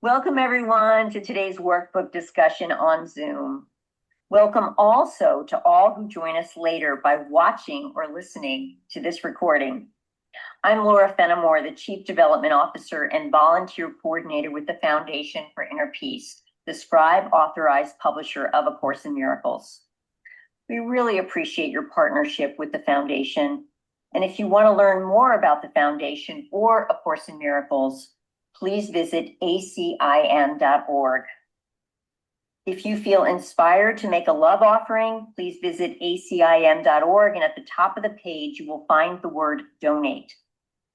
Welcome everyone to today's workbook discussion on Zoom. Welcome also to all who join us later by watching or listening to this recording. I'm Laura Fenimore, the Chief Development Officer and Volunteer Coordinator with the Foundation for Inner Peace, the scribe authorized publisher of A Course in Miracles. We really appreciate your partnership with the Foundation. And if you want to learn more about the Foundation or A Course in Miracles, please visit ACIM.org. If you feel inspired to make a love offering, please visit ACIM.org, and at the top of the page, you will find the word donate.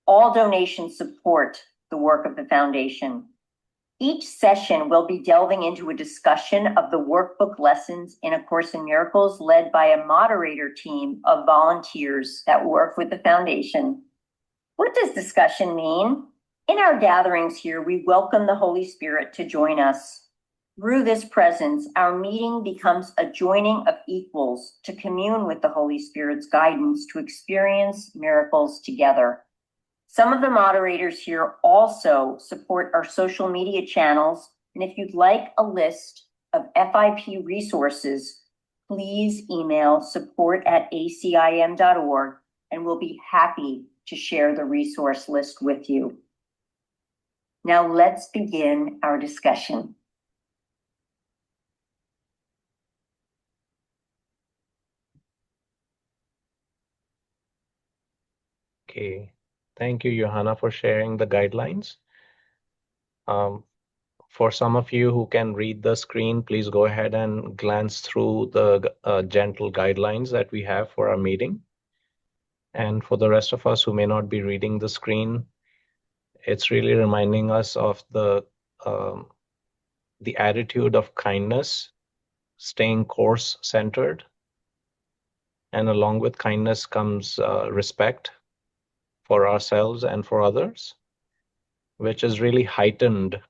All donations support the work of the Foundation. Each session will be delving into a discussion of the workbook lessons in A Course in Miracles led by a moderator team of volunteers that work with the Foundation. What does discussion mean? In our gatherings here, we welcome the Holy Spirit to join us. Through this presence, our meeting becomes a joining of equals to commune with the Holy Spirit's guidance to experience miracles together. Some of the moderators here also support our social media channels, and if you'd like a list of FIP resources, please email support@acim.org, and we'll be happy to share the resource list with you. Now let's begin our discussion. Okay, thank you, Johanna, for sharing the guidelines. For some of you who can read the screen, please go ahead and glance through the gentle guidelines that we have for our meeting. And for the rest of us who may not be reading the screen, it's really reminding us of the attitude of kindness, staying course-centered, and along with kindness comes respect for ourselves and for others, which is really heightened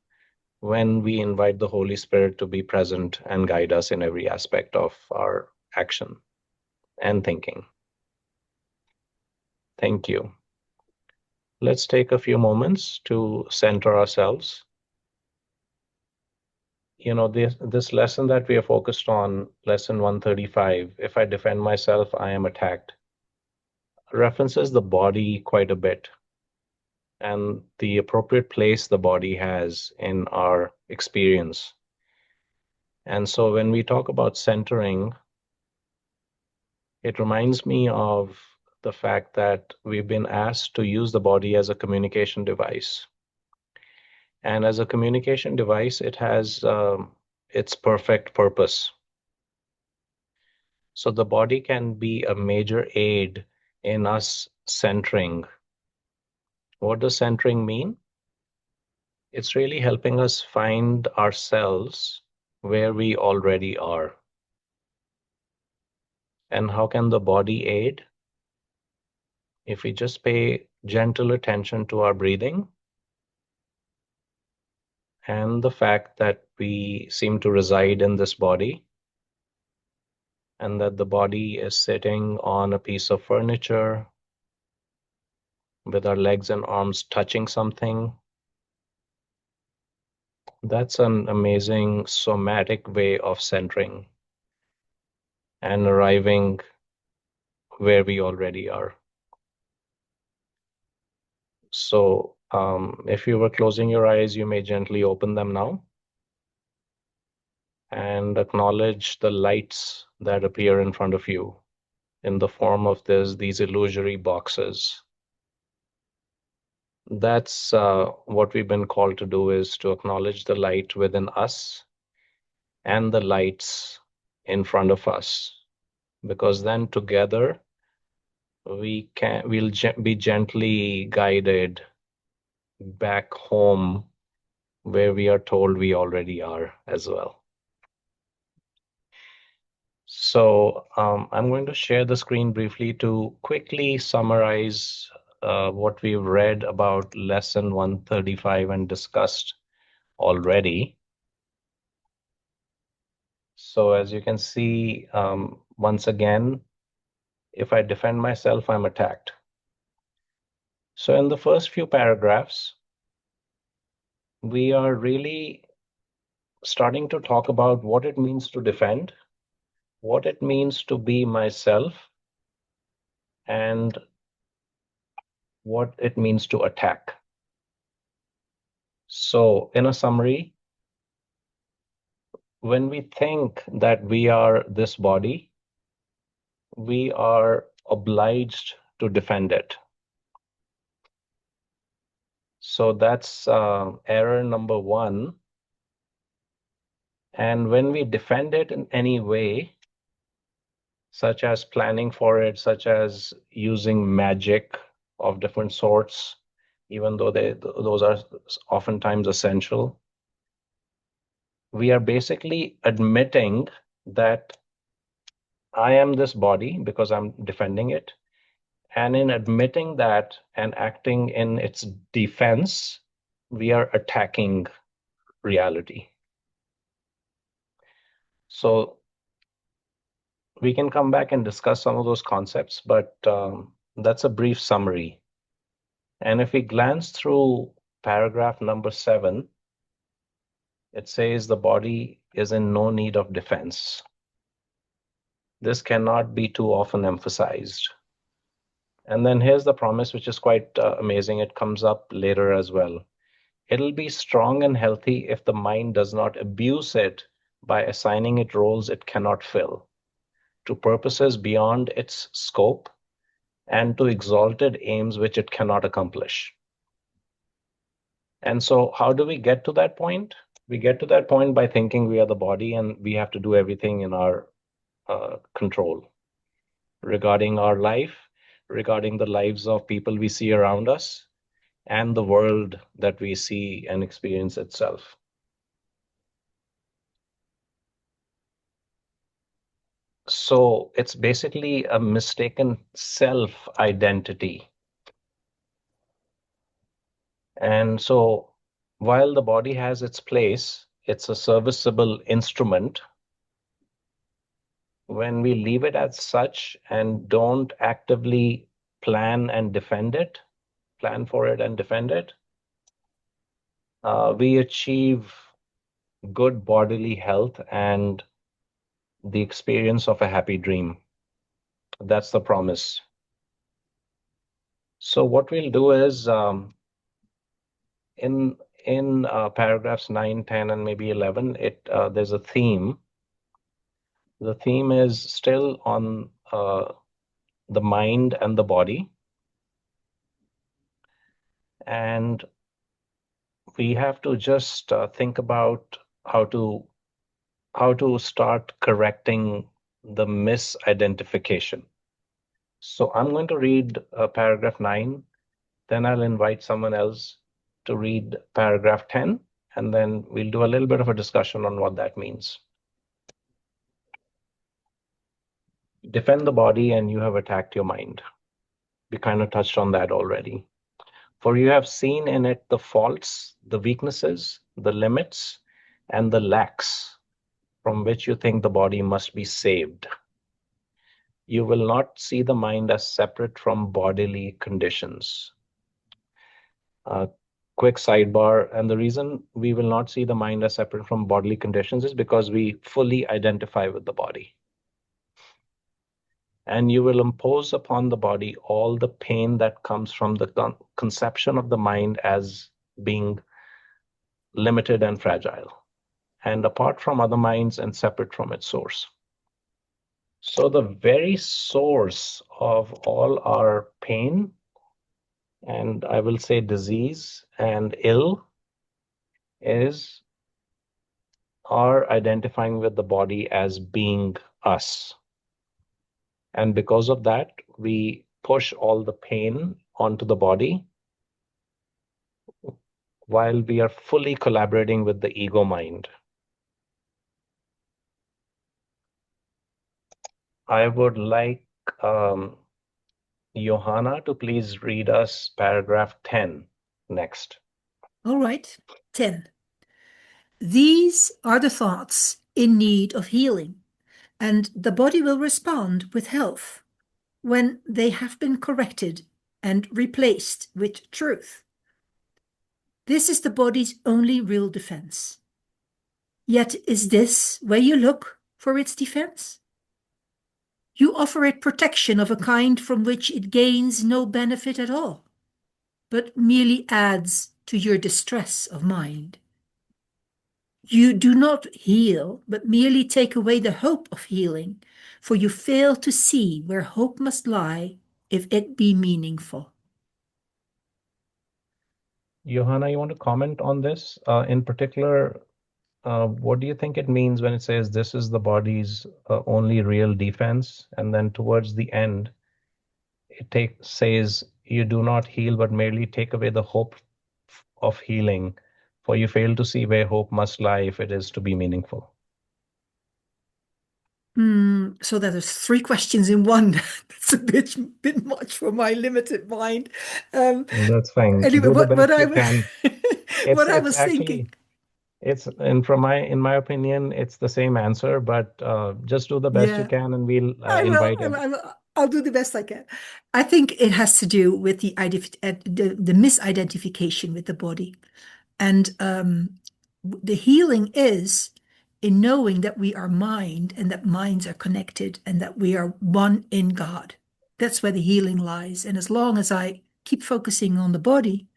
when we invite the Holy Spirit to be present and guide us in every aspect of our action and thinking. Thank you. Let's take a few moments to center ourselves. You know, this lesson that we are focused on, lesson 135, if I defend myself, I am attacked, references the body quite a bit and the appropriate place the body has in our experience. And so when we talk about centering, it reminds me of the fact that we've been asked to use the body as a communication device. And as a communication device, it has its perfect purpose. So the body can be a major aid in us centering. What does centering mean? It's really helping us find ourselves where we already are. And how can the body aid? If we just pay gentle attention to our breathing and the fact that we seem to reside in this body, and that the body is sitting on a piece of furniture with our legs and arms touching something, that's an amazing somatic way of centering and arriving where we already are. So if you were closing your eyes, you may gently open them now and acknowledge the lights that appear in front of you in the form of these illusory boxes. That's what we've been called to do, is to acknowledge the light within us and the lights in front of us, because then together we'll be gently guided back home where we are told we already are as well. So I'm going to share the screen briefly to quickly summarize what we've read about lesson 135 and discussed already. So as you can see, once again, if I defend myself, I'm attacked. So in the first few paragraphs, we are really starting to talk about what it means to defend, what it means to be myself, and what it means to attack. So, in a summary, when we think that we are this body, we are obliged to defend it. So that's error number one. And when we defend it in any way, such as planning for it, such as using magic of different sorts, even though those are oftentimes essential, we are basically admitting that I am this body because I'm defending it. And in admitting that and acting in its defense, we are attacking reality. So we can come back and discuss some of those concepts, but that's a brief summary. And if we glance through paragraph number 7, it says the body is in no need of defense. This cannot be too often emphasized. And then here's the promise, which is quite amazing. It comes up later as well. It'll be strong and healthy if the mind does not abuse it by assigning it roles it cannot fill, to purposes beyond its scope, and to exalted aims which it cannot accomplish. And so, how do we get to that point? We get to that point by thinking we are the body and we have to do everything in our control regarding our life, regarding the lives of people we see around us, and the world that we see and experience itself. So it's basically a mistaken self-identity. And so while the body has its place, it's a serviceable instrument. When we leave it as such and don't actively plan and defend it, plan for it and defend it, we achieve good bodily health and the experience of a happy dream. That's the promise. So what we'll do is in paragraphs 9, 10, and maybe 11, there's a theme. The theme is still on the mind and the body. And we have to just think about how to start correcting the misidentification. So I'm going to read paragraph 9, then I'll invite someone else to read paragraph 10, and then we'll do a little bit of a discussion on what that means. Defend the body and you have attacked your mind. We kind of touched on that already. For you have seen in it the faults, the weaknesses, the limits, and the lacks from which you think the body must be saved. You will not see the mind as separate from bodily conditions. Quick sidebar, and the reason we will not see the mind as separate from bodily conditions is because we fully identify with the body. And you will impose upon the body all the pain that comes from the conception of the mind as being limited and fragile, and apart from other minds and separate from its source. So the very source of all our pain, and I will say disease and ill, is our identifying with the body as being us. And because of that, we push all the pain onto the body while we are fully collaborating with the ego mind. I would like Johanna to please read us paragraph 10 next. All right, 10. These are the thoughts in need of healing, and the body will respond with health when they have been corrected and replaced with truth. This is the body's only real defense. Yet is this where you look for its defense? You offer it protection of a kind from which it gains no benefit at all, but merely adds to your distress of mind. You do not heal, but merely take away the hope of healing, for you fail to see where hope must lie if it be meaningful. Johanna, you want to comment on this? In particular, what do you think it means when it says this is the body's only real defense? And then towards the end, it says you do not heal, but merely take away the hope of healing, for you fail to see where hope must lie if it is to be meaningful. So that is 3 questions in one. That's a bit much for my limited mind. That's fine. Anyway, Do the best what I you can. what I It's was thinking. actually and in my opinion, it's the same answer, but just do the best you Yeah, can, and we'll I will. invite him. I'll do the best I can. I think it has to do with the misidentification with the body. And the healing is in knowing that we are mind and that minds are connected and that we are one in God. That's where the healing lies. And as long as I keep focusing on the body,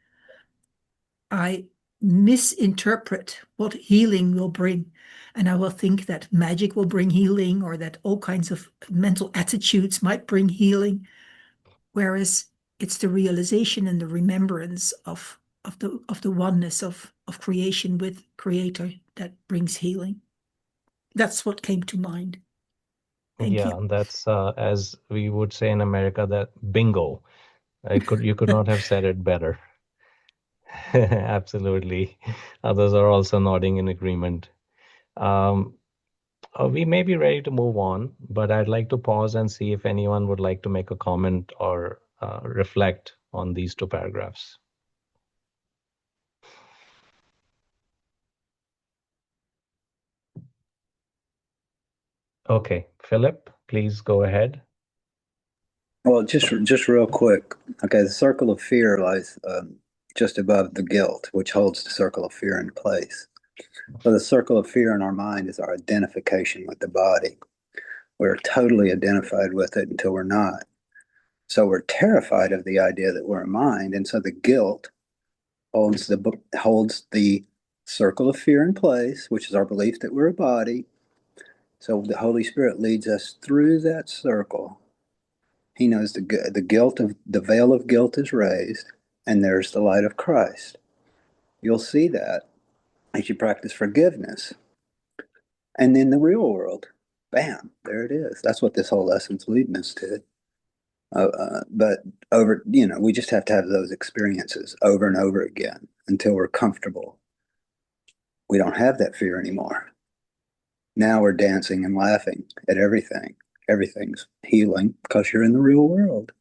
I misinterpret what healing will bring. And I will think that magic will bring healing or that all kinds of mental attitudes might bring healing. Whereas it's the realization and the remembrance of the oneness of creation with Creator that brings healing. That's what came to mind. Thank Yeah, you. and that's as we would say in America, that bingo. You could not have said it better. Absolutely. Others are also nodding in agreement. Um, we may be ready to move on, but I'd like to pause and see if anyone would like to make a comment or reflect on these 2 paragraphs. Okay, Philip, please go ahead. Well, just real quick. Okay, the circle of fear lies just above the guilt, which holds the circle of fear in place. So the circle of fear in our mind is our identification with the body. We're totally identified with it until we're not. So we're terrified of the idea that we're a mind, and so the guilt holds the circle of fear in place, which is our belief that we're a body. So the Holy Spirit leads us through that circle. He knows the guilt of the veil of guilt is raised, and there's the light of Christ. You'll see that as you practice forgiveness. And in the real world, bam, there it is. That's what this whole lesson's leading us to. But we just have to have those experiences over and over again until we're comfortable. We don't have that fear anymore. Now we're dancing and laughing at everything. Everything's healing because you're in the real world.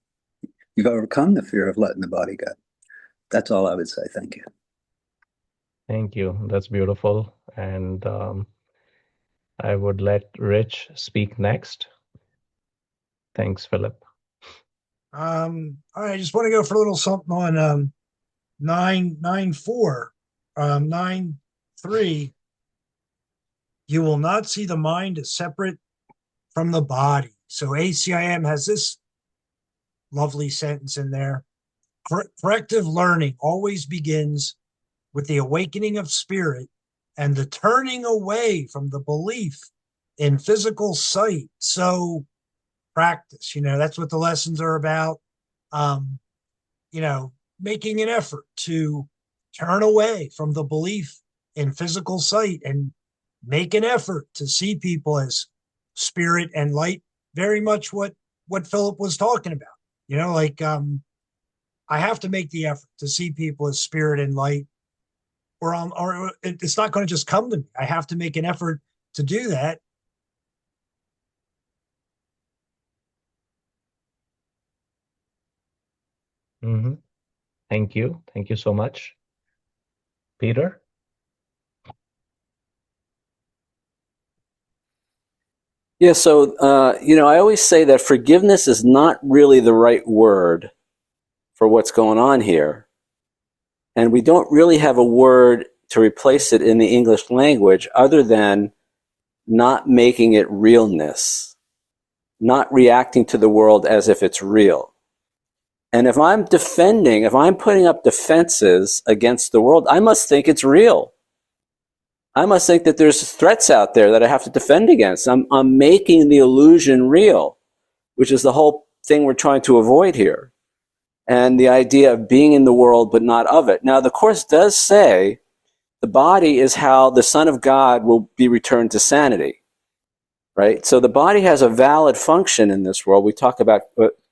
You've overcome the fear of letting the body go. That's all I would say. Thank you. Thank you. That's beautiful. And I would let Rich speak next. Thanks, Philip. I just want to go for a little something on 9.9.4, 9.3. You will not see the mind as separate from the body. So ACIM has this lovely sentence in there. Corrective learning always begins with the awakening of spirit and the turning away from the belief in physical sight. So practice, that's what the lessons are about. Making an effort to turn away from the belief in physical sight and make an effort to see people as spirit and light. Very much what Philip was talking about. I have to make the effort to see people as spirit and light, or it's not going to just come to me. I have to make an effort to do that. Mm-hmm. Thank you. Thank you so much. Peter? Yeah, so, I always say that forgiveness is not really the right word for what's going on here. And we don't really have a word to replace it in the English language other than not making it realness, not reacting to the world as if it's real. And if I'm putting up defenses against the world, I must think it's real. I must think that there's threats out there that I have to defend against. I'm making the illusion real, which is the whole thing we're trying to avoid here. And the idea of being in the world but not of it. Now, the Course does say the body is how the Son of God will be returned to sanity, right? So the body has a valid function in this world. We talk about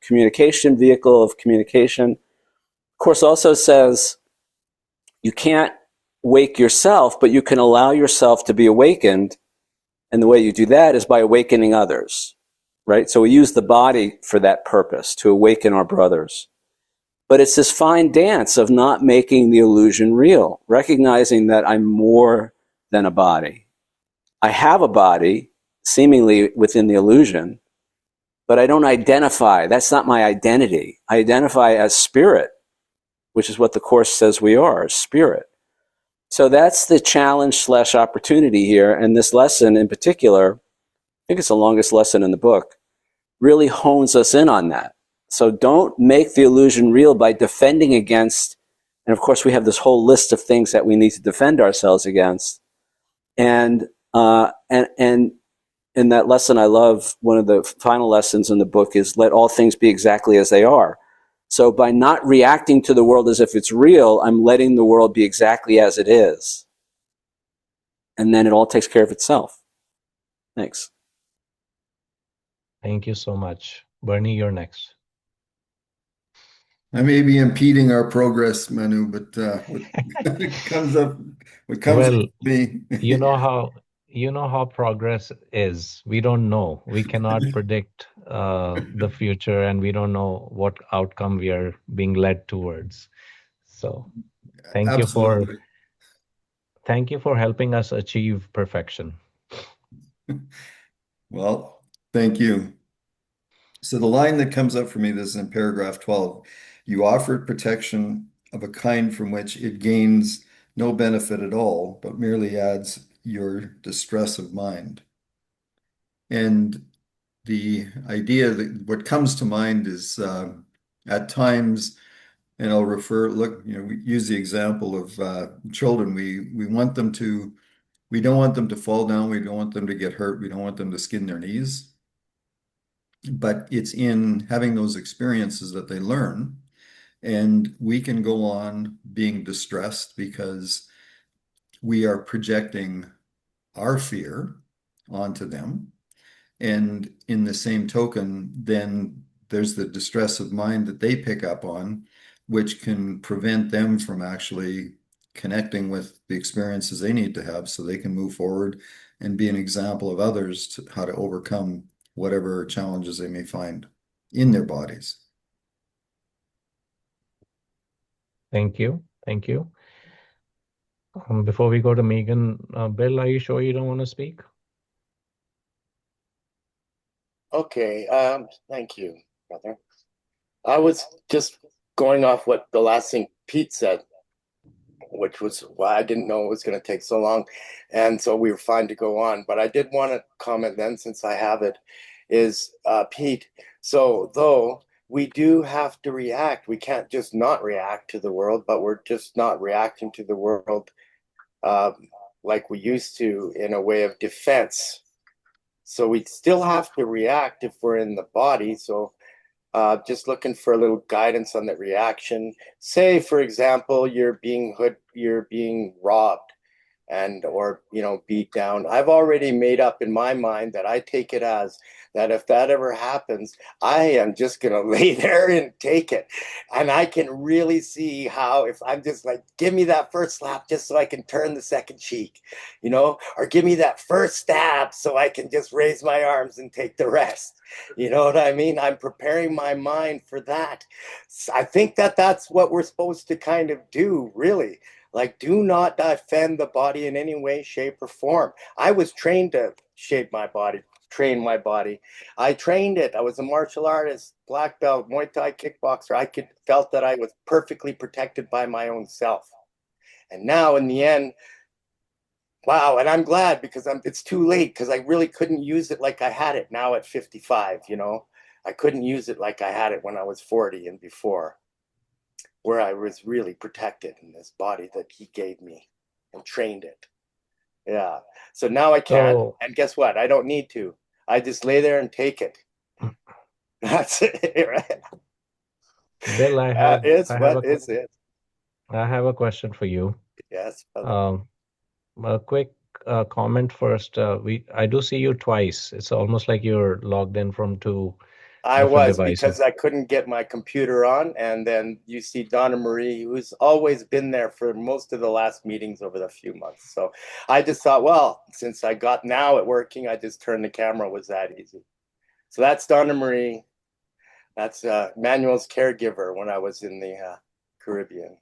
communication, vehicle of communication. The Course also says you can't wake yourself, but you can allow yourself to be awakened. And the way you do that is by awakening others, right? So we use the body for that purpose, to awaken our brothers. But it's this fine dance of not making the illusion real, recognizing that I'm more than a body. I have a body, seemingly within the illusion, but I don't identify. That's not my identity. I identify as spirit, which is what the Course says we are, spirit. So that's the challenge / opportunity here. And this lesson in particular, I think it's the longest lesson in the book, really hones us in on that. So don't make the illusion real by defending against, and of course we have this whole list of things that we need to defend ourselves against. And in that lesson I love, one of the final lessons in the book is let all things be exactly as they are. So by not reacting to the world as if it's real, I'm letting the world be exactly as it is. And then it all takes care of itself. Thanks. Thank you so much. Bernie, you're next. I may be impeding our progress, Manu, but what comes up Well, to me. you know how progress is. We don't know. We cannot predict the future, and we don't know what outcome we are being led towards. So thank you for helping us achieve perfection. Well, thank you. So the line that comes up for me, this is in paragraph 12. You offered protection of a kind from which it gains no benefit at all, but merely adds your distress of mind. And the idea that what comes to mind is at times, and I'll we use the example of children. We want them to, we don't want them to fall down. We don't want them to get hurt. We don't want them to skin their knees. But it's in having those experiences that they learn. And we can go on being distressed because we are projecting our fear onto them. And in the same token, then there's the distress of mind that they pick up on, which can prevent them from actually connecting with the experiences they need to have so they can move forward and be an example of others to how to overcome whatever challenges they may find in their bodies. Thank you. Thank you. Before we go to Megan, Bill, are you sure you don't want to speak? Okay, thank you, brother. I was just going off what the last thing Pete said, which was why I didn't know it was going to take so long. And so we were fine to go on. But I did want to comment then, since I have it, is Pete, so though we do have to react, we can't just not react to the world, but we're just not reacting to the world like we used to in a way of defense. So we still have to react if we're in the body. So just looking for a little guidance on that reaction. Say, for example, you're being robbed or beat down. I've already made up in my mind that I take it as that if that ever happens, I am just going to lay there and take it. And I can really see how, if I'm just like, give me that first slap just so I can turn the second cheek, or give me that first stab so I can just raise my arms and take the rest. You know what I mean? I'm preparing my mind for that. I think that that's what we're supposed to kind of do, really. Like, do not defend the body in any way, shape, or form. I was trained to shape my body, train my body. I trained it. I was a martial artist, black belt, Muay Thai kickboxer. I felt that I was perfectly protected by my own self. And now in the end, wow, and I'm glad because it's too late because I really couldn't use it like I had it now at 55, you know. I couldn't use it like I had it when I was 40 and before, where I was really protected in this body that he gave me and trained it. Yeah. So now I can. So, And guess what? I don't need to. I just lay there and take it. That's it, right? Bill, That is what is it. I have a question for you. Yes. A quick comment first. I do see you twice. It's almost like you're logged in from two I different was because devices. I couldn't get my computer on. And then you see Donna Marie, who's always been there for most of the last meetings over the few months. So I just thought, well, since I got now it working, I just turned the camera. It was that easy. So that's Donna Marie. That's Manuel's caregiver when I was in the Caribbean.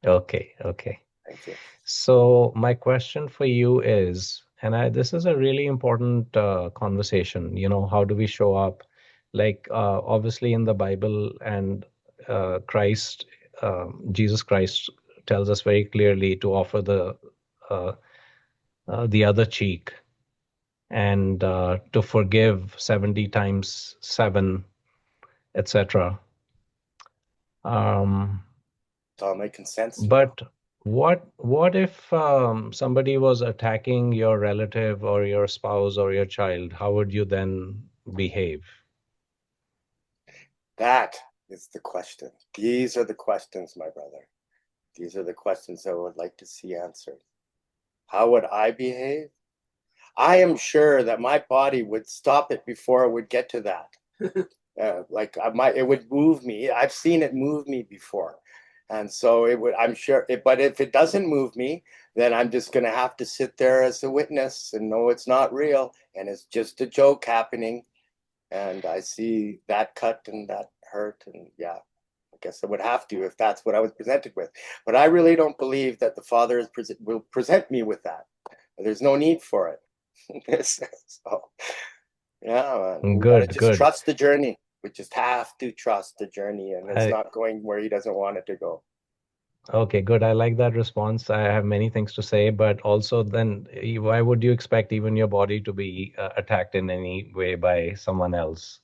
Okay. Thank you. So my question for you is, and this is a really important conversation, how do we show up? Like, obviously in the Bible and Christ, Jesus Christ tells us very clearly to offer the other cheek and to forgive 70 times 7, etc. It's all making sense. But what if somebody was attacking your relative or your spouse or your child? How would you then behave? That is the question. These are the questions, my brother. These are the questions I would like to see answered. How would I behave? I am sure that my body would stop it before it would get to that. It would move me. I've seen it move me before. And so it would, I'm sure, but if it doesn't move me, then I'm just going to have to sit there as a witness and know it's not real and it's just a joke happening. And I see that cut and that hurt. And yeah, I guess I would have to if that's what I was presented with. But I really don't believe that the Father will present me with that. There's no need for it. So, yeah, man. We gotta just Good. trust the journey. We just have to trust the journey, and it's I, not going where he doesn't want it to go. okay, good. I like that response. I have many things to say, but also then why would you expect even your body to be attacked in any way by someone else?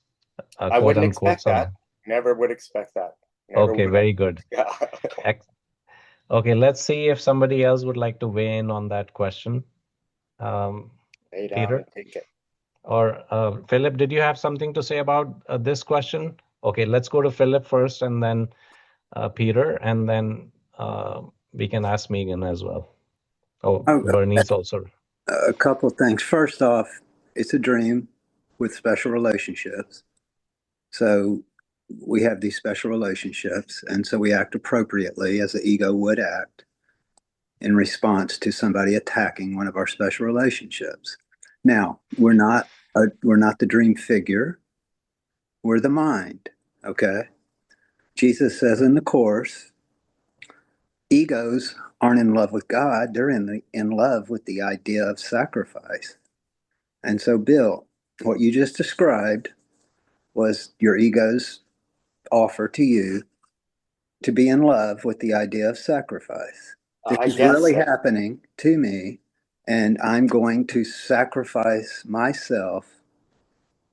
I Quote wouldn't unquote, expect that. someone. Never would expect that. Never Okay, would I. very good. Yeah. Okay, let's see if somebody else would like to weigh in on that question. Lay down Peter and take it. or Philip, did you have something to say about this question? Okay, let's go to Philip first and then Peter, and then we can ask Megan as well. Oh, Bernice also. A couple of things. First off, it's a dream with special relationships. So we have these special relationships, and so we act appropriately as the ego would act in response to somebody attacking one of our special relationships. Now, we're not the dream figure. We're the mind. Okay. Jesus says in the Course, egos aren't in love with God. They're in love with the idea of sacrifice. And so, Bill, what you just described was your ego's offer to you to be in love with the idea of sacrifice. This is really happening to me, and I'm going to sacrifice myself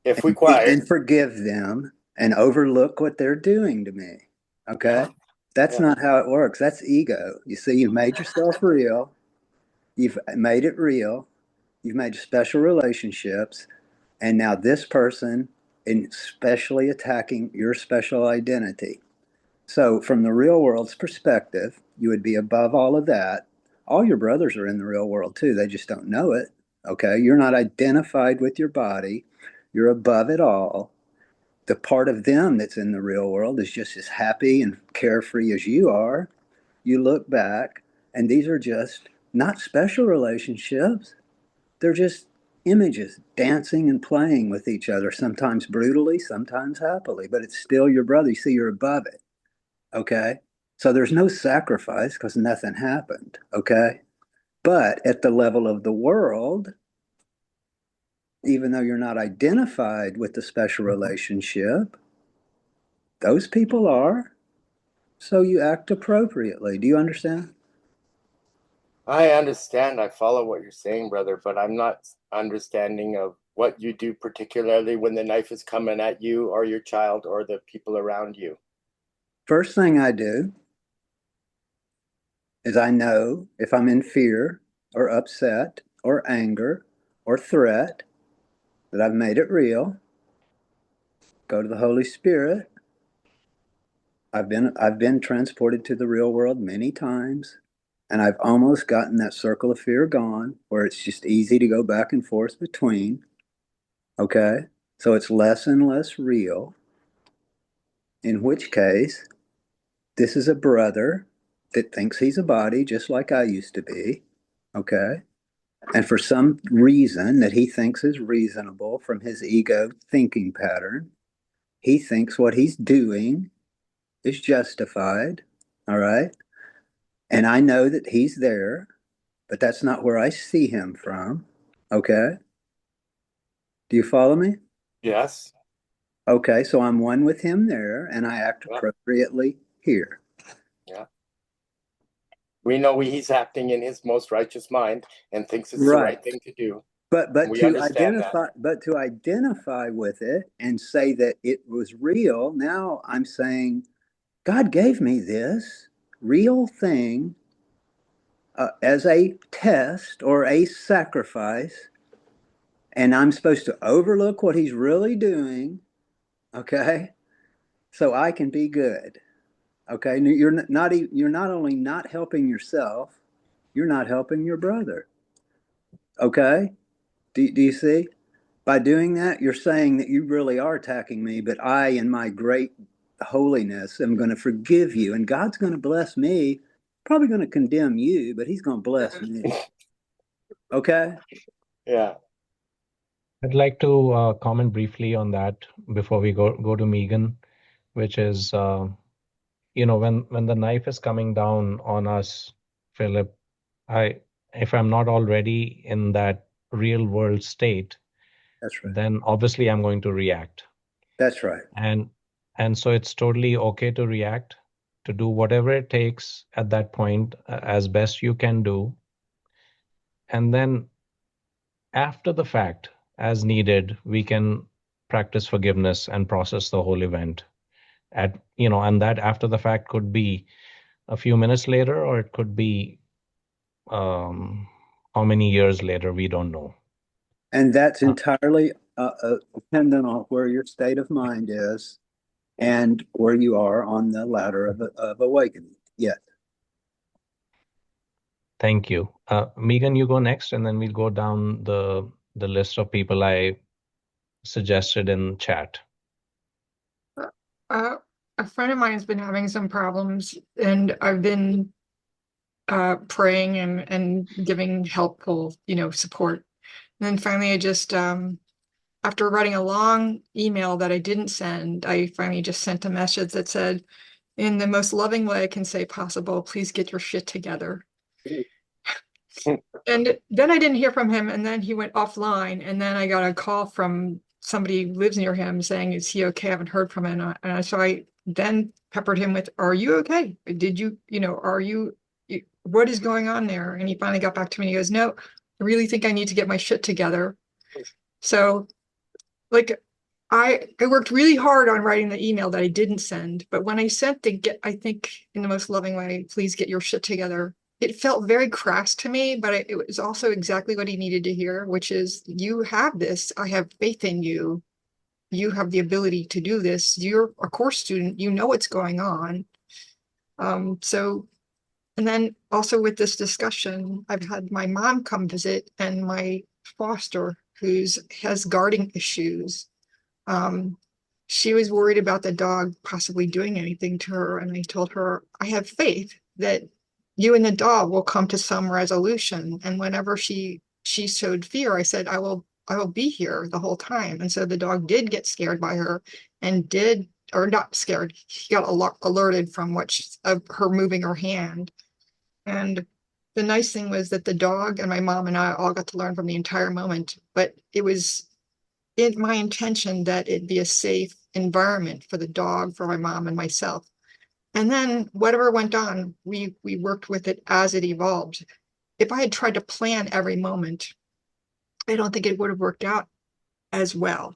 if required and forgive them and overlook what they're doing to me. Okay? That's not how it works. That's ego. You see, you've made yourself real. You've made it real. You've made special relationships. And now this person is specially attacking your special identity. So, from the real world's perspective, you would be above all of that. All your brothers are in the real world too. They just don't know it. Okay? You're not identified with your body. You're above it all. The part of them that's in the real world is just as happy and carefree as you are. You look back, and these are just not special relationships. They're just images dancing and playing with each other, sometimes brutally, sometimes happily, but it's still your brother. You see, you're above it. Okay? So there's no sacrifice because nothing happened. Okay? But at the level of the world, even though you're not identified with the special relationship, those people are. So you act appropriately. Do you understand? I understand. I follow what you're saying, brother, but I'm not understanding of what you do, particularly when the knife is coming at you or your child or the people around you. First thing I do is I know if I'm in fear or upset or anger or threat that I've made it real. Go to the Holy Spirit. I've been transported to the real world many times, and I've almost gotten that circle of fear gone where it's just easy to go back and forth between. Okay? So it's less and less real. In which case, this is a brother that thinks he's a body just like I used to be. Okay? And for some reason that he thinks is reasonable from his ego thinking pattern, he thinks what he's doing is justified. All right. And I know that he's there, but that's not where I see him from. Okay. Do you follow me? Yes. Okay. So I'm one with him there, and I act appropriately here. Yeah. We know he's acting in his most righteous mind and thinks it's the right thing to do. But We to understand identify that. but to identify with it and say that it was real, now I'm saying God gave me this real thing as a test or a sacrifice, and I'm supposed to overlook what he's really doing, okay, so I can be good. Okay, you're not only not helping yourself, you're not helping your brother. Okay, do you see? By doing that, you're saying that you really are attacking me, but I, in my great holiness, am going to forgive you, and God's going to bless me. Probably going to condemn you, but He's going to bless me. Okay? Yeah. I'd like to comment briefly on that before we go to Megan, which is, when the knife is coming down on us, Philip, if I'm not already in that real world state, That's right. then obviously I'm going to react. That's right. And so it's totally okay to react, to do whatever it takes at that point as best you can do. And then after the fact, as needed, we can practice forgiveness and process the whole event. And that after the fact could be a few minutes later, or it could be how many years later, we don't know. And that's entirely dependent on where your state of mind is and where you are on the ladder of awakening. Yes. Thank you. Megan, you go next, and then we'll go down the list of people I suggested in chat. A friend of mine has been having some problems, and I've been praying and giving helpful, support. And then finally, I just after writing a long email that I didn't send, I finally just sent a message that said, "In the most loving way I can say possible, please get your shit together." And then I didn't hear from him, and then he went offline, and then I got a call from somebody who lives near him saying, "Is he okay? I haven't heard from him." And so I then peppered him with, "Are you okay? Did you, are you, what is going on there?" And he finally got back to me and he goes, "No, I really think I need to get my shit together." So like I worked really hard on writing the email that I didn't send, but when I sent I think in the most loving way, "Please get your shit together," it felt very crass to me, but it was also exactly what he needed to hear, which is, "You have this. I have faith in you. You have the ability to do this. You're a course student. You know what's going on." And then also with this discussion, I've had my mom come visit and my foster who has guarding issues. She was worried about the dog possibly doing anything to her. And I told her, "I have faith that you and the dog will come to some resolution." And whenever she showed fear, I said, I will be here the whole time." And so the dog did get scared by her and or not scared. He got alerted from of her moving her hand. And the nice thing was that the dog and my mom and I all got to learn from the entire moment, but it was my intention that it be a safe environment for the dog, for my mom and myself. And then whatever went on, we worked with it as it evolved. If I had tried to plan every moment, I don't think it would have worked out as well.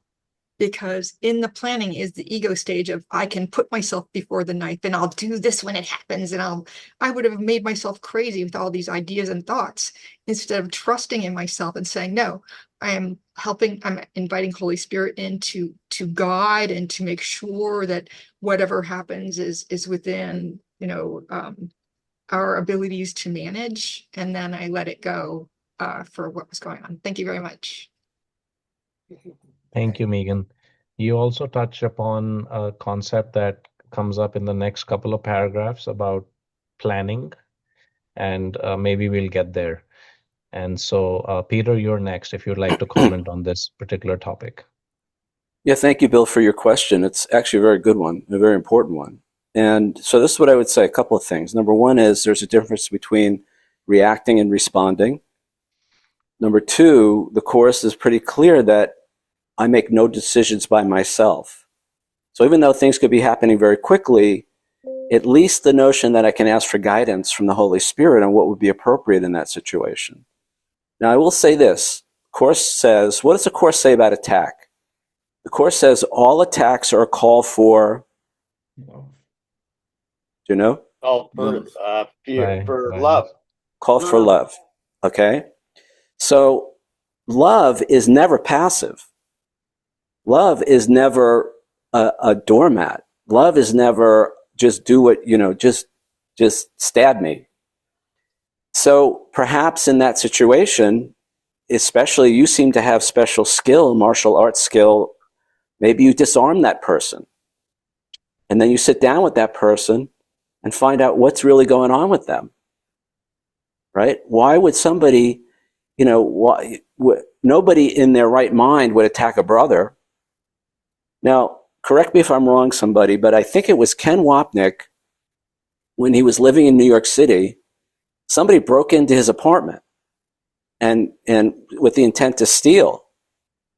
Because in the planning is the ego stage of I can put myself before the knife and I'll do this when it happens. And I would have made myself crazy with all these ideas and thoughts instead of trusting in myself and saying, no, I'm inviting Holy Spirit in to guide and to make sure that whatever happens is within, our abilities to manage. And then I let it go for what was going on. Thank you very much. Thank you, Megan. You also touch upon a concept that comes up in the next couple of paragraphs about planning, and maybe we'll get there. And so, Peter, you're next if you'd like to comment on this particular topic. Yeah, thank you, Bill, for your question. It's actually a very good one, a very important one. And so this is what I would say, a couple of things. Number one is there's a difference between reacting and responding. Number two, the Course is pretty clear that I make no decisions by myself. So even though things could be happening very quickly, at least the notion that I can ask for guidance from the Holy Spirit on what would be appropriate in that situation. Now, I will say this. Course says, what does the Course say about attack? The Course says all attacks are a call for, do you know? Oh, for love. Call for love. Okay? So love is never passive. Love is never a doormat. Love is never just do what, just stab me. So perhaps in that situation, especially you seem to have special skill, martial arts skill, maybe you disarm that person. And then you sit down with that person and find out what's really going on with them. Right? Why would somebody, nobody in their right mind would attack a brother. Now, correct me if I'm wrong, somebody, but I think it was Ken Wapnick, when he was living in New York City, somebody broke into his apartment and with the intent to steal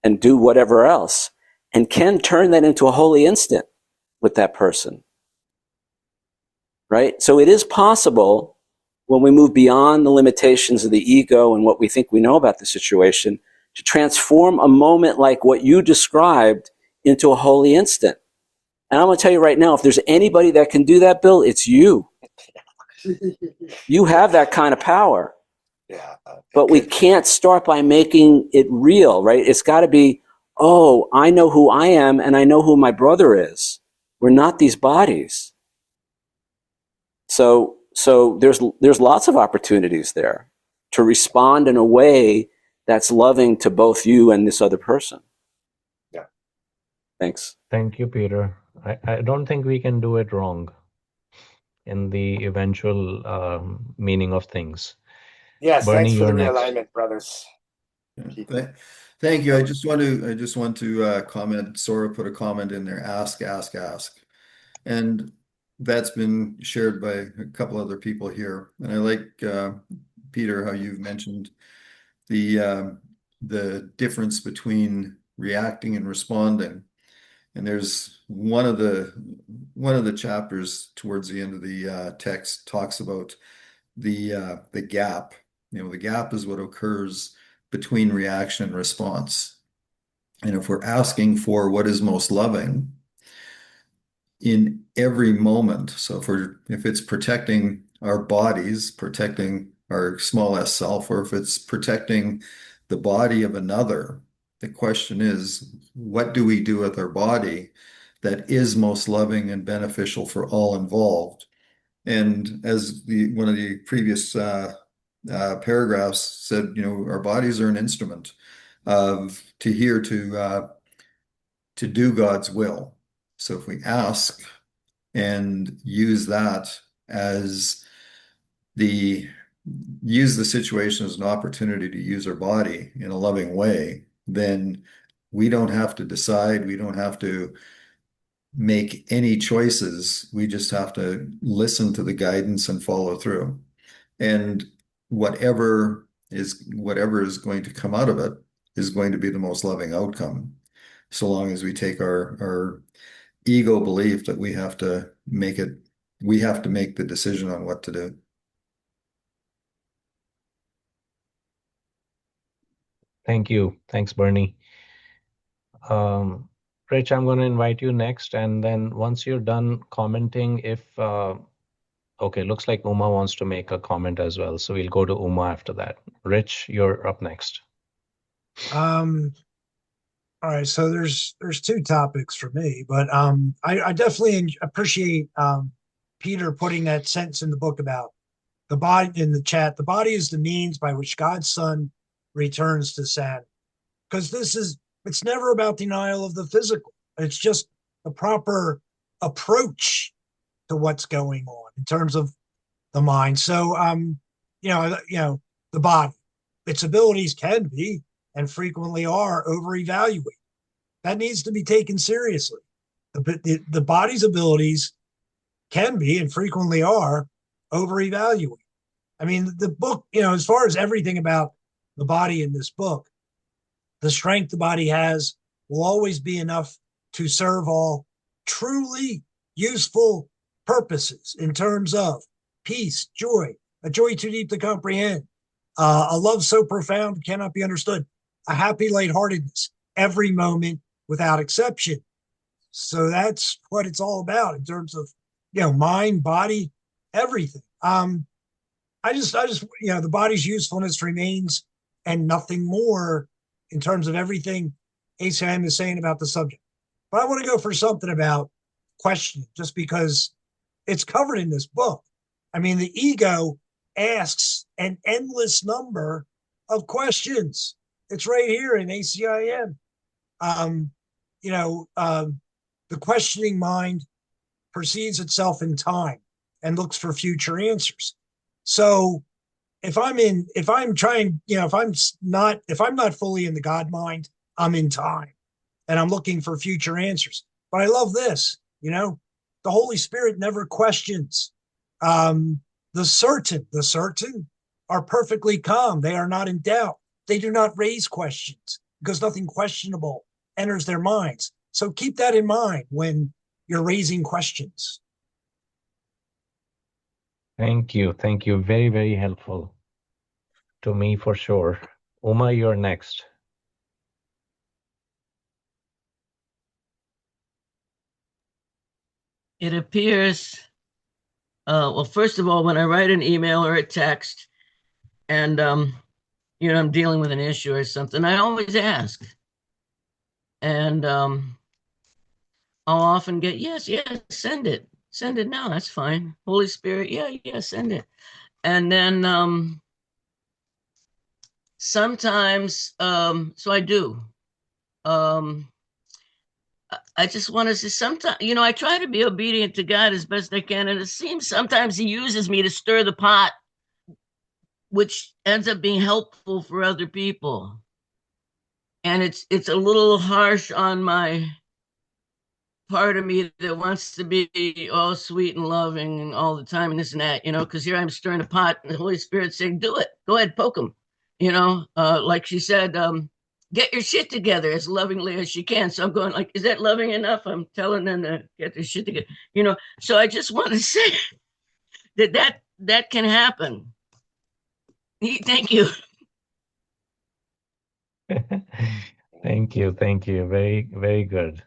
and do whatever else. And Ken turned that into a holy instant with that person. Right? So it is possible when we move beyond the limitations of the ego and what we think we know about the situation to transform a moment like what you described into a holy instant. And I'm going to tell you right now, if there's anybody that can do that, Bill, it's you. You have that kind of power. Yeah. But we can't start by making it real, right? It's got to be, oh, I know who I am and I know who my brother is. We're not these bodies. So there's lots of opportunities there to respond in a way that's loving to both you and this other person. Yeah. Thanks. Thank you, Peter. I don't think we can do it wrong in the eventual meaning of things. Yes, Bernie, thanks for the you're next. realignment, brothers. Thank you. I just want to comment. Sora put a comment in there. Ask, and that's been shared by a couple other people here. And I like Peter, how you've mentioned the difference between reacting and responding. And there's one of the chapters towards the end of the text talks about the gap. The gap is what occurs between reaction and response. And if we're asking for what is most loving in every moment, so if it's protecting our bodies, protecting our small s self, or if it's protecting the body of another, the question is, what do we do with our body that is most loving and beneficial for all involved? And as one of the previous paragraphs said, our bodies are an instrument to do God's will. So if we ask and use the situation as an opportunity to use our body in a loving way, then we don't have to decide. We don't have to make any choices. We just have to listen to the guidance and follow through. And whatever is going to come out of it is going to be the most loving outcome. so long as we take our ego belief that we have to make the decision on what to do. Thank you. Thanks, Bernie. Rich, I'm going to invite you next, and then once you're done commenting, okay, looks like Uma wants to make a comment as well, so we'll go to Uma after that. Rich, you're up next. All right, so there's two topics for me, but I definitely appreciate Peter putting that sentence in the book about the body in the chat. The body is the means by which God's Son returns to Saturn, because it's never about denial of the physical. It's just a proper approach to what's going on in terms of the mind. So the body, its abilities can be and frequently are over-evaluated. That needs to be taken seriously. The body's abilities can be and frequently are over-evaluated. I mean, the book, as far as everything about the body in this book, the strength the body has will always be enough to serve all truly useful purposes in terms of peace, joy, a joy too deep to comprehend, a love so profound cannot be understood, a happy lightheartedness every moment without exception. So that's what it's all about in terms of, mind, body, everything. I just, the body's usefulness remains and nothing more in terms of everything ACIM is saying about the subject. But I want to go for something about questioning, just because it's covered in this book. I mean, the ego asks an endless number of questions. It's right here in ACIM. The questioning mind perceives itself in time and looks for future answers. So if I'm not fully in the God mind, I'm in time and I'm looking for future answers. But I love this, the Holy Spirit never questions. The certain are perfectly calm. They are not in doubt. They do not raise questions because nothing questionable enters their minds. So keep that in mind when you're raising questions. Thank you. Thank you. Very, very helpful to me for sure. Uma, you're next. It appears, well, first of all, when I write an email or a text and, I'm dealing with an issue or something, I always ask. And I'll often get, yes, send it. Send it now. That's fine. Holy Spirit, yeah, send it. And then sometimes, so I do. I just want to say sometimes, I try to be obedient to God as best I can. And it seems sometimes he uses me to stir the pot, which ends up being helpful for other people. And it's a little harsh on my part of me that wants to be all sweet and loving all the time and this and that, because here I'm stirring a pot and the Holy Spirit saying, do it. Go ahead, poke him. Like she said, get your shit together as lovingly as she can. So I'm going like, is that loving enough? I'm telling them to get their shit together, So I just want to say that can happen. Thank you. Thank you. Thank you. Very, very good.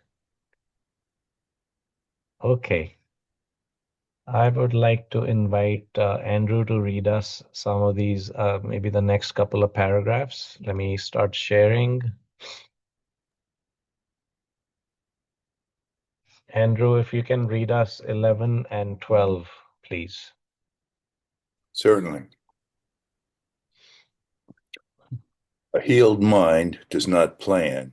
Okay. I would like to invite Andrew to read us some of these, maybe the next couple of paragraphs. Let me start sharing. Andrew, if you can read us 11 and 12, please. Certainly. A healed mind does not plan.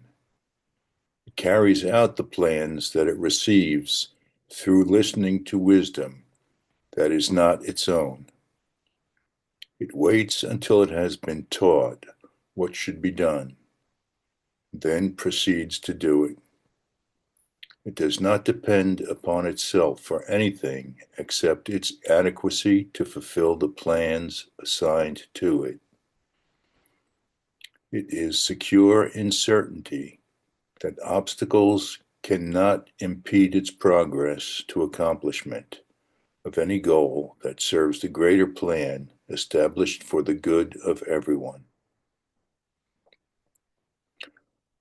It carries out the plans that it receives through listening to wisdom that is not its own. It waits until it has been taught what should be done, then proceeds to do it. It does not depend upon itself for anything except its adequacy to fulfill the plans assigned to it. It is secure in certainty that obstacles cannot impede its progress to accomplishment of any goal that serves the greater plan established for the good of everyone.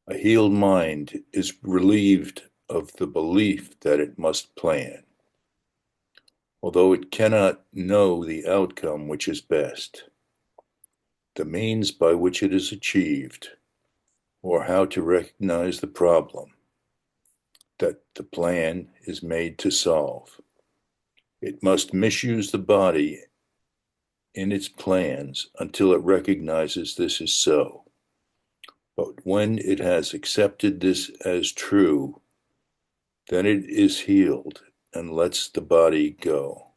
A healed mind is relieved of the belief that it must plan, although it cannot know the outcome which is best, the means by which it is achieved, or how to recognize the problem that the plan is made to solve. It must misuse the body in its plans until it recognizes this is so. But when it has accepted this as true, then it is healed and lets the body go.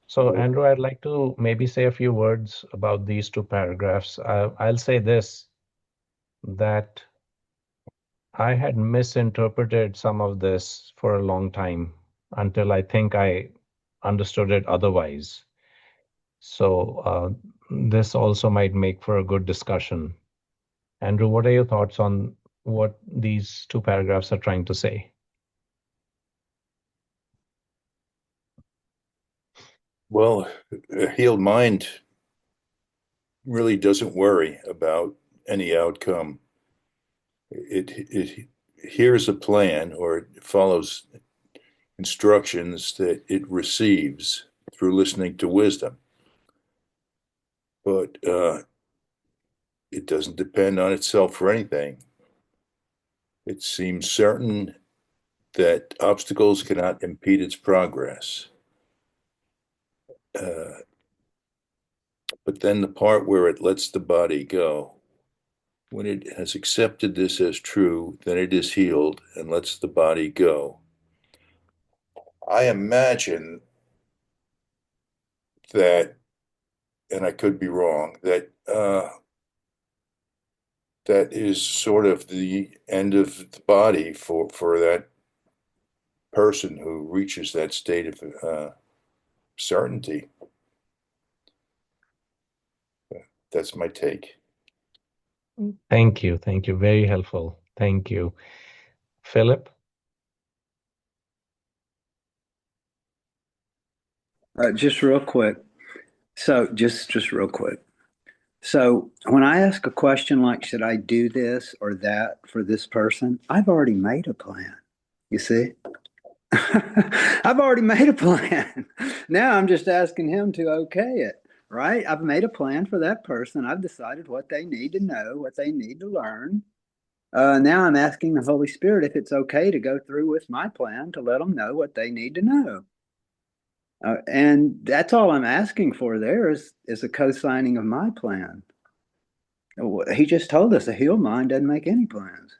So, Andrew, I'd like to maybe say a few words about these two paragraphs. I'll say this, that I had misinterpreted some of this for a long time until I think I understood it otherwise. So this also might make for a good discussion. Andrew, what are your thoughts on what these two paragraphs are trying to say? Well, a healed mind really doesn't worry about any outcome. It hears a plan or it follows instructions that it receives through listening to wisdom. But it doesn't depend on itself for anything. It seems certain that obstacles cannot impede its progress. But then the part where it lets the body go, when it has accepted this as true, then it is healed and lets the body go. I imagine that, and I could be wrong, that that is sort of the end of the body for that person who reaches that state of certainty. That's my take. Thank you. Thank you. Very helpful. Thank you. Philip? Just real quick. So just real quick. So when I ask a question like, should I do this or that for this person? I've already made a plan. You see? I've already made a plan. Now I'm just asking him to okay it, right? I've made a plan for that person. I've decided what they need to know, what they need to learn. Now I'm asking the Holy Spirit if it's okay to go through with my plan to let them know what they need to know. And that's all I'm asking for there is a co-signing of my plan. He just told us a healed mind doesn't make any plans.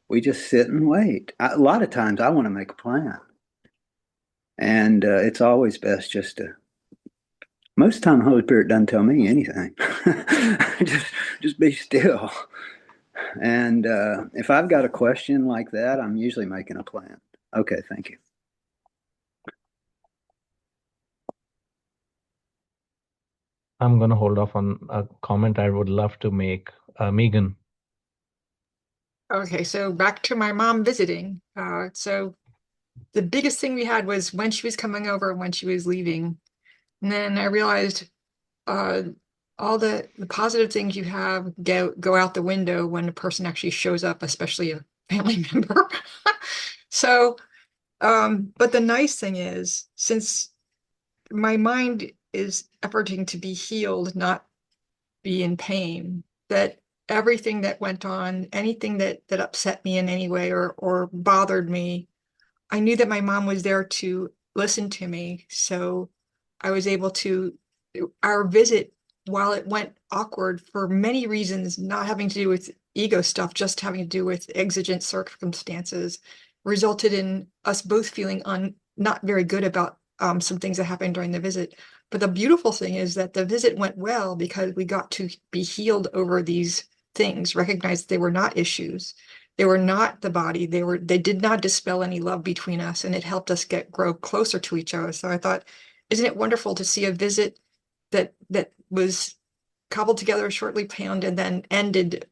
We just sit and wait. A lot of times I want to make a plan. And it's always best just to, most of the time the Holy Spirit doesn't tell me anything. just be still. And if I've got a question like that, I'm usually making a plan. Okay, thank you. I'm going to hold off on a comment I would love to make. Megan. Okay, so back to my mom visiting. So the biggest thing we had was when she was coming over and when she was leaving. And then I realized all the positive things you have go out the window when a person actually shows up, especially a family member. So, but the nice thing is, since my mind is efforting to be healed, not be in pain, that everything that went on, anything that upset me in any way or bothered me, I knew that my mom was there to listen to me. So I was able to, our visit, while it went awkward for many reasons, not having to do with ego stuff, just having to do with exigent circumstances, resulted in us both feeling not very good about some things that happened during the visit. But the beautiful thing is that the visit went well because we got to be healed over these things, recognize they were not issues. They were not the body. They did not dispel any love between us, and it helped us grow closer to each other. So I thought, isn't it wonderful to see a visit that was cobbled together, shortly planned, and then ended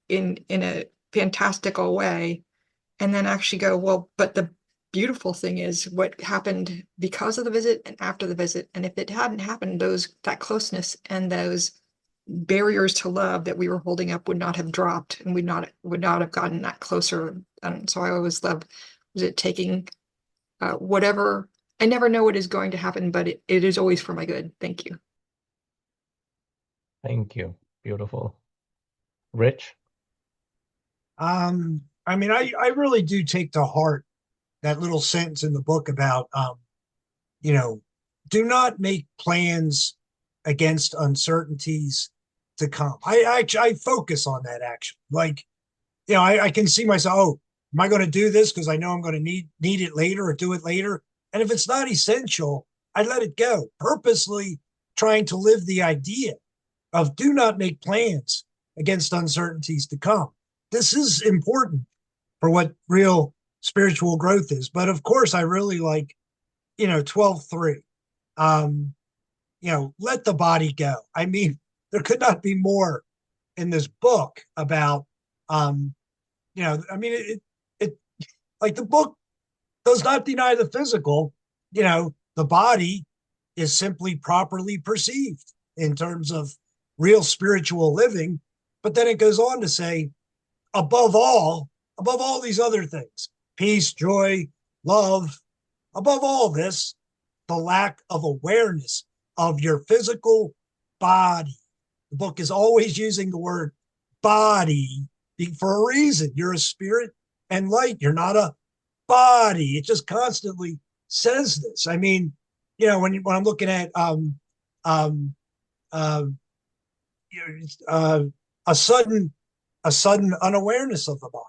in a fantastical way. And then actually go, well, but the beautiful thing is what happened because of the visit and after the visit. And if it hadn't happened, that closeness and those barriers to love that we were holding up would not have dropped, and would not have gotten that closer. And so I always love, was it taking whatever, I never know what is going to happen, but it is always for my good. Thank you. Thank you. Beautiful. Rich? I mean, I really do take to heart that little sentence in the book about, do not make plans against uncertainties to come. I focus on that action. Like, I can see myself, oh, am I going to do this because I know I'm going to need it later or do it later? And if it's not essential, I let it go, purposely trying to live the idea of do not make plans against uncertainties to come. This is important for what real spiritual growth is. But of course, I really like, 12:3. Let the body go. I mean, there could not be more in this book about, like the book does not deny the physical. The body is simply properly perceived in terms of real spiritual living. But then it goes on to say, above all these other things, peace, joy, love, above all this, the lack of awareness of your physical body. The book is always using the word body for a reason. You're a spirit and light. You're not a body. It just constantly says this. I mean, when I'm looking at a sudden unawareness of the body.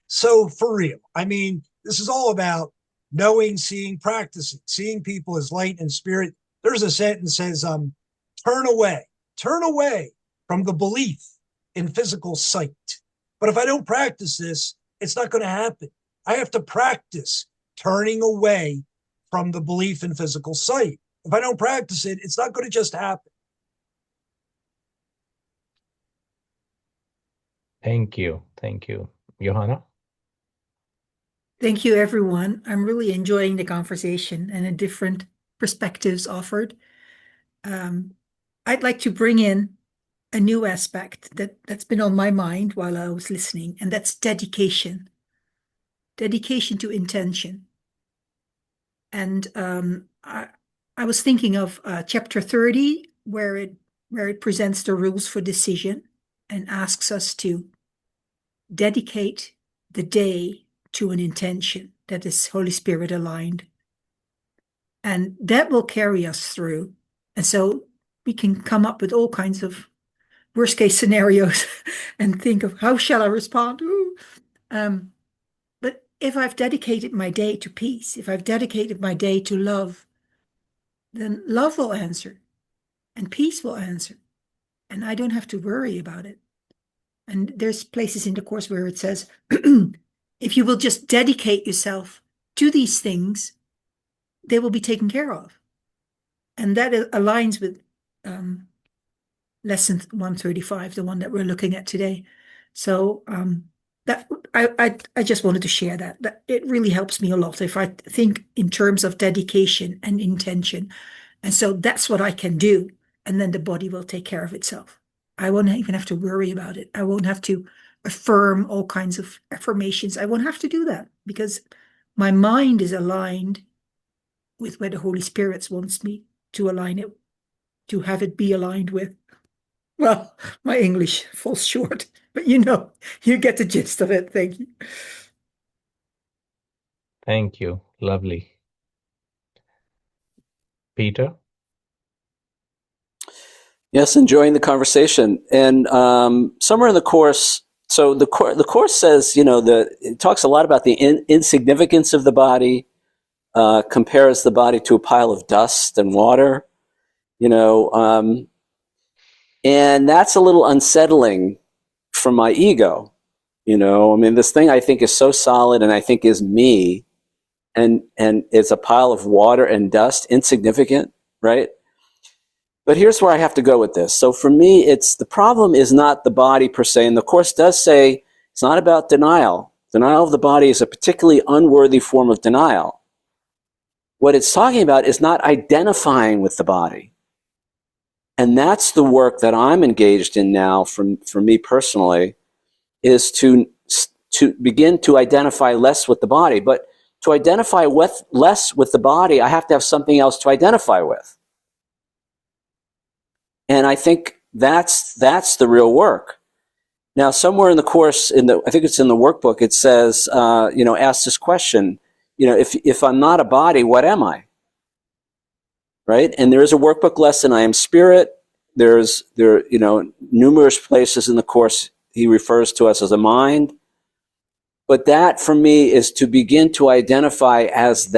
So for real, I mean, this is all about knowing, seeing, practicing, seeing people as light and spirit. There's a sentence that says, turn away from the belief in physical sight. But if I don't practice this, it's not going to happen. I have to practice turning away from the belief in physical sight. If I don't practice it, it's not going to just happen. Thank you. Thank you. Johanna? Thank you, everyone. I'm really enjoying the conversation and the different perspectives offered. I'd like to bring in a new aspect that's been on my mind while I was listening, and that's dedication. Dedication to intention. And I was thinking of chapter 30, where it presents the rules for decision and asks us to dedicate the day to an intention that is Holy Spirit aligned. And that will carry us through. And so we can come up with all kinds of worst case scenarios and think of how shall I respond? But if I've dedicated my day to peace, if I've dedicated my day to love, then love will answer and peace will answer. And I don't have to worry about it. And there's places in the course where it says, if you will just dedicate yourself to these things, they will be taken care of. And that aligns with lesson 135, the one that we're looking at today. So that I just wanted to share that it really helps me a lot if I think in terms of dedication and intention. And so that's what I can do. And then the body will take care of itself. I won't even have to worry about it. I won't have to affirm all kinds of affirmations. I won't have to do that because my mind is aligned with where the Holy Spirit wants me to align it, to have it be aligned with. Well, my English falls short, but you get the gist of it. Thank you. Thank you. Lovely. Peter? Yes, enjoying the conversation. And somewhere in the course, so the course says, it talks a lot about the insignificance of the body, compares the body to a pile of dust and water, and that's a little unsettling for my ego. This thing I think is so solid and I think is me, and it's a pile of water and dust, insignificant, right? But here's where I have to go with this. So for me, the problem is not the body per se. And the Course does say it's not about denial. Denial of the body is a particularly unworthy form of denial. What it's talking about is not identifying with the body. And that's the work that I'm engaged in now for me personally, is to begin to identify less with the body. But to identify less with the body, I have to have something else to identify with. And I think that's the real work. Now, somewhere in the Course, I think it's in the workbook, it says, ask this question, if I'm not a body, what am I? Right? And there is a workbook lesson, I am spirit. There numerous places in the Course he refers to us as a mind. But that, for me, is to begin to identify as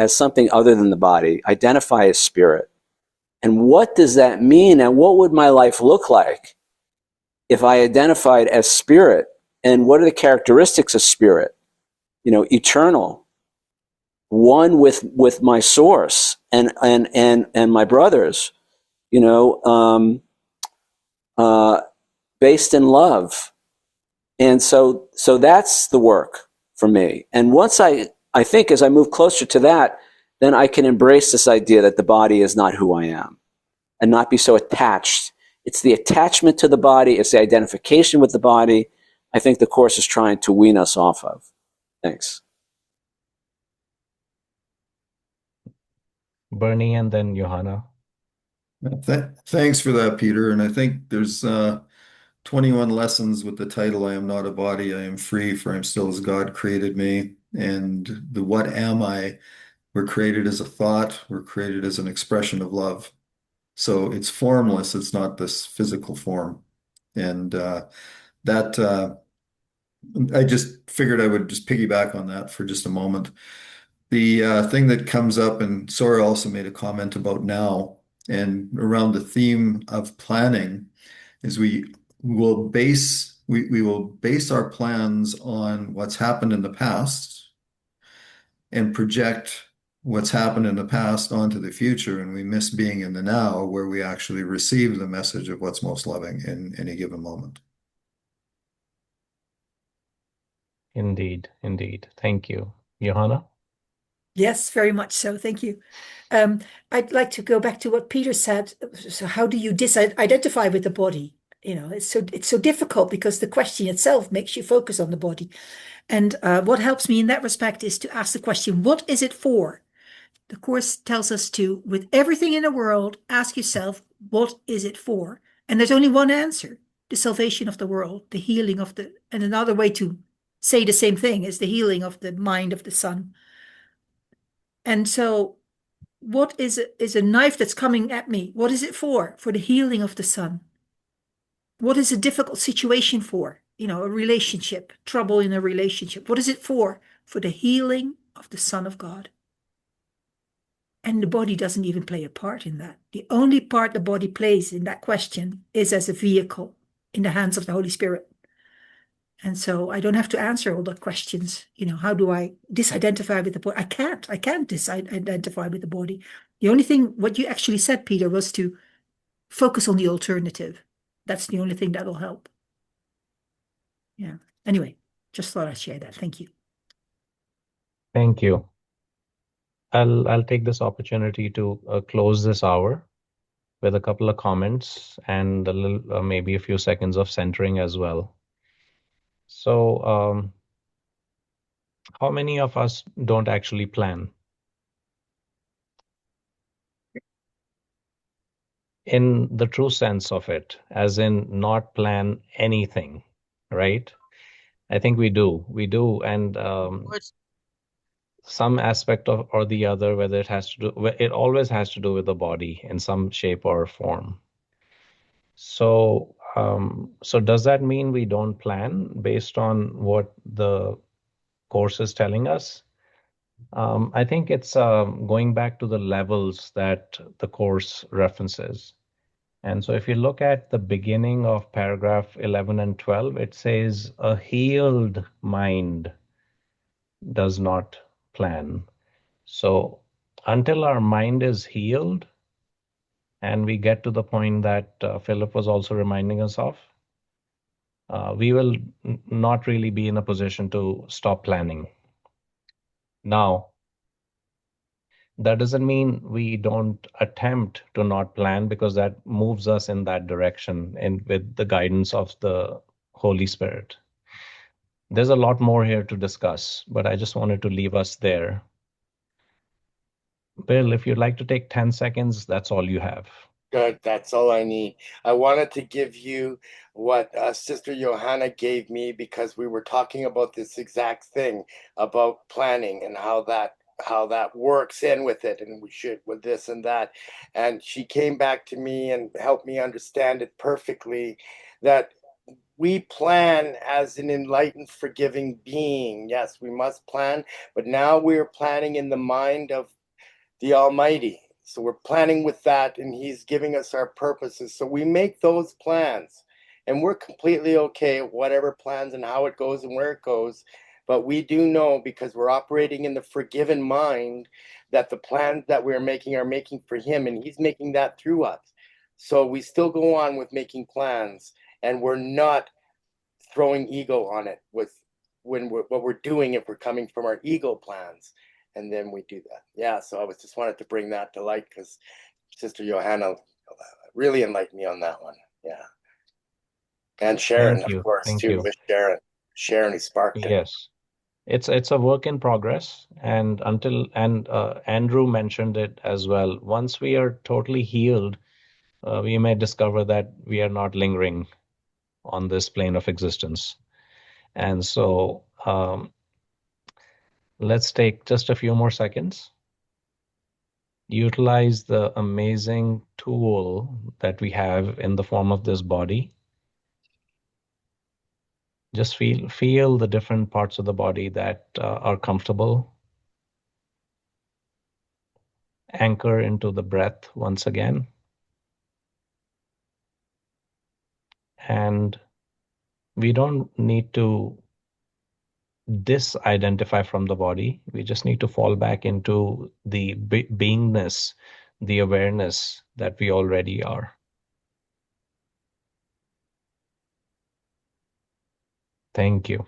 something other than the body, identify as spirit. And what does that mean? And what would my life look like if I identified as spirit? And what are the characteristics of spirit? Eternal, one with my source and my brothers, based in love. And so that's the work for me. And once I think as I move closer to that, then I can embrace this idea that the body is not who I am and not be so attached. It's the attachment to the body. It's the identification with the body. I think the Course is trying to wean us off of. Thanks. Bernie and then Johanna. Thanks for that, Peter. And I think there's 21 lessons with the title, I am not a body, I am free, for I am still as God created me. And the what am I? We're created as a thought, we're created as an expression of love. So it's formless, it's not this physical form. And I just figured I would just piggyback on that for just a moment. The thing that comes up, and Sora also made a comment about now, and around the theme of planning, is we will base our plans on what's happened in the past and project what's happened in the past onto the future, and we miss being in the now, where we actually receive the message of what's most loving in any given moment. Indeed. Thank you. Johanna? Yes, very much so. Thank you. I'd like to go back to what Peter said. So how do you identify with the body? It's so difficult because the question itself makes you focus on the body. And what helps me in that respect is to ask the question, what is it for? The Course tells us to, with everything in the world, ask yourself, what is it for? And there's only one answer: the salvation of the world, the healing of and another way to say the same thing is the healing of the mind of the Son. And so what is a knife that's coming at me? What is it for? For the healing of the Son. What is a difficult situation for? A relationship, trouble in a relationship. What is it for? For the healing of the Son of God. And the body doesn't even play a part in that. The only part the body plays in that question is as a vehicle in the hands of the Holy Spirit. And so I don't have to answer all the questions. How do I disidentify with the body? I can't disidentify with the body. The only thing, what you actually said, Peter, was to focus on the alternative. That's the only thing that'll help. Yeah. Anyway, just thought I'd share that. Thank you. Thank you. I'll take this opportunity to close this hour with a couple of comments and a little, maybe a few seconds of centering as well. So, how many of us don't actually plan? In the true sense of it, as in not plan anything, right? I think we do, and some aspect of or the other, whether it always has to do with the body in some shape or form. So, does that mean we don't plan based on what the Course is telling us? I think it's going back to the levels that the Course references. And so if you look at the beginning of paragraph 11 and 12, it says a healed mind does not plan. So until our mind is healed, and we get to the point that Philip was also reminding us of, we will not really be in a position to stop planning. Now, that doesn't mean we don't attempt to not plan, because that moves us in that direction and with the guidance of the Holy Spirit. There's a lot more here to discuss, but I just wanted to leave us there. Bill, if you'd like to take 10 seconds, that's all you have. Good. That's all I need. I wanted to give you what Sister Johanna gave me, because we were talking about this exact thing about planning and how that works in with it, and we should with this and that. And she came back to me and helped me understand it perfectly, that we plan as an enlightened, forgiving being. Yes, we must plan, but now we're planning in the mind of the Almighty. So we're planning with that, and He's giving us our purposes. So we make those plans, and we're completely okay with whatever plans and how it goes and where it goes. But we do know, because we're operating in the forgiven mind, that the plans that we're making are making for Him, and He's making that through us. So we still go on with making plans, and we're not throwing ego on it with what we're doing if we're coming from our ego plans. And then we do that. Yeah, so I was just wanted to bring that to light, because Sister Johanna really enlightened me on that one. Yeah. And Sharon, Thank you. of course, Thank too, you. with Sharon who sparked it. Yes. It's a work in progress, and Andrew mentioned it as well. Once we are totally healed, we may discover that we are not lingering on this plane of existence. And so let's take just a few more seconds. Utilize the amazing tool that we have in the form of this body. Just feel the different parts of the body that are comfortable. Anchor into the breath once again. And we don't need to disidentify from the body. We just need to fall back into the beingness, the awareness that we already are. Thank you.